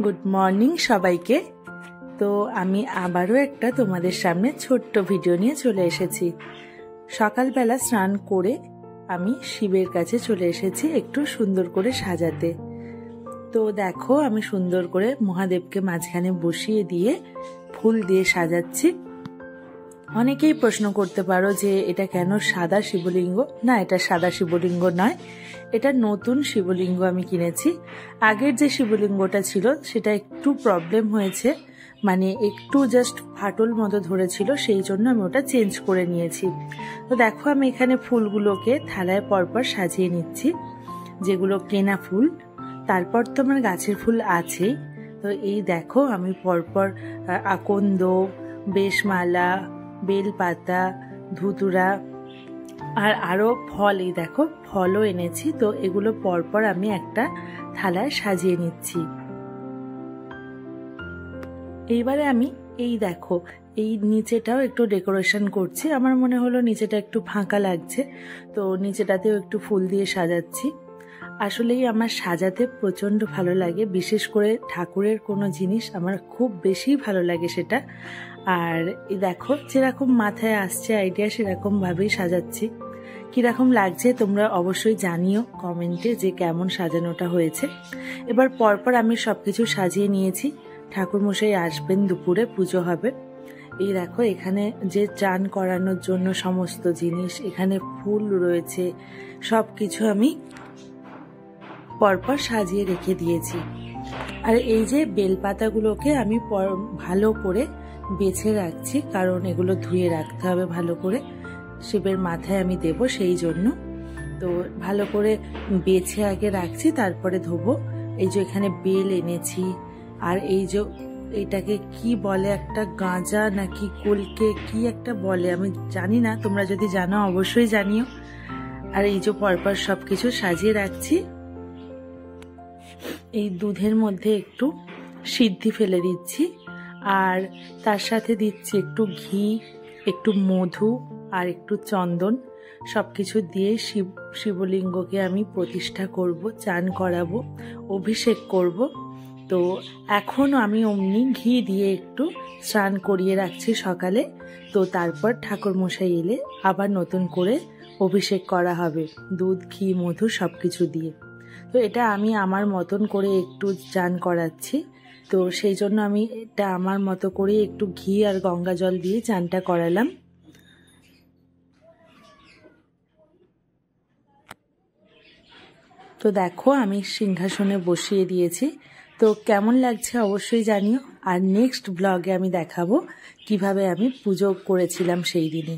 Good morning সবাইকে। তো আমি আবারও একটা তোমাদের সামনে ছোট্ট ভিডিও নিয়ে চলে এসেছি। সকালবেলা স্নান করে আমি শিবের কাছে চলে এসেছি একটু সুন্দর করে সাজাতে। তো দেখো আমি সুন্দর করে মহাদেবকে মাঝখানে বসিয়ে দিয়ে ফুল দিয়ে সাজাচ্ছি। অনেকেই প্রশ্ন করতে পারো যে এটা কেন সাদা শিবলিঙ্গ। না, এটা সাদা শিবলিঙ্গ নয়, এটা নতুন শিবলিঙ্গ আমি কিনেছি। আগের যে শিবলিঙ্গটা ছিল সেটা একটু প্রবলেম হয়েছে, মানে একটু জাস্ট ফাটল মতো ধরেছিল, সেই জন্য আমি ওটা চেঞ্জ করে নিয়েছি। তো দেখো আমি এখানে ফুলগুলোকে থালায় পরপর সাজিয়ে নিচ্ছি, যেগুলো কেনা ফুল। তারপর তো আমার গাছের ফুল আছেই। তো এই দেখো আমি পরপর আকন্দ, বেশমালা, বেলপাতা, ধুতুরা আর আরও ফল, এই দেখো ফলও এনেছি। তো এগুলো পরপর আমি একটা থালায় সাজিয়ে নিচ্ছি। এইবারে আমি এই দেখো এই নিচেটাও একটু ডেকোরেশন করছি। আমার মনে হলো নিচেটা একটু ফাঁকা লাগছে, তো নিচেটাতেও একটু ফুল দিয়ে সাজাচ্ছি। আসলেই আমার সাজাতে প্রচণ্ড ভালো লাগে, বিশেষ করে ঠাকুরের কোনো জিনিস আমার খুব বেশি ভালো লাগে সেটা। আর এই দেখো যেরকম মাথায় আসছে আইডিয়া সেরকমভাবেই সাজাচ্ছি। কীরকম লাগছে তোমরা অবশ্যই জানিও কমেন্টে যে কেমন সাজানোটা হয়েছে। এবার পরপর আমি সব কিছু সাজিয়ে নিয়েছি। ঠাকুরমশাই আসবেন, দুপুরে পুজো হবে। এই দেখো এখানে যে চান করানোর জন্য সমস্ত জিনিস, এখানে ফুল রয়েছে, সব কিছু আমি পরপর সাজিয়ে রেখে দিয়েছি। আর এই যে বেলপাতাগুলোকে আমি ভালো করে বেছে রাখছি, কারণ এগুলো ধুয়ে রাখতে হবে ভালো করে, শিবের মাথায় আমি দেব সেই জন্য। তো ভালো করে বেছে আগে রাখছি, তারপরে ধোবো। এই যে এখানে বেল এনেছি, আর এই যে এটাকে কি বলে, একটা গাঁজা নাকি কলকে কি একটা বলে, আমি জানি না, তোমরা যদি জানো অবশ্যই জানিও। আর এই যে পরপর সব কিছু সাজিয়ে রাখছি। এই দুধের মধ্যে একটু সিদ্ধি ফেলে দিচ্ছি, আর তার সাথে দিচ্ছি একটু ঘি, একটু মধু আর একটু চন্দন। সব কিছু দিয়ে শিবলিঙ্গকে আমি প্রতিষ্ঠা করব, চান করাবো, অভিষেক করব। তো এখন আমি অমনি ঘি দিয়ে একটু স্নান করিয়ে রাখছি সকালে। তো তারপর ঠাকুরমশাই এলে আবার নতুন করে অভিষেক করা হবে, দুধ, ঘি, মধু সব কিছু দিয়ে। তো এটা আমি আমার মতন করে একটু চান করাচ্ছি। তো সেই জন্য আমি এটা আমার মতো করে একটু ঘি আর গঙ্গা জল দিয়ে চানটা করালাম। তো দেখো আমি সিংহাসনে বসিয়ে দিয়েছি। তো কেমন লাগছে অবশ্যই জানিও। আর নেক্সট ব্লগে আমি দেখাবো কিভাবে আমি পুজো করেছিলাম সেই দিনে।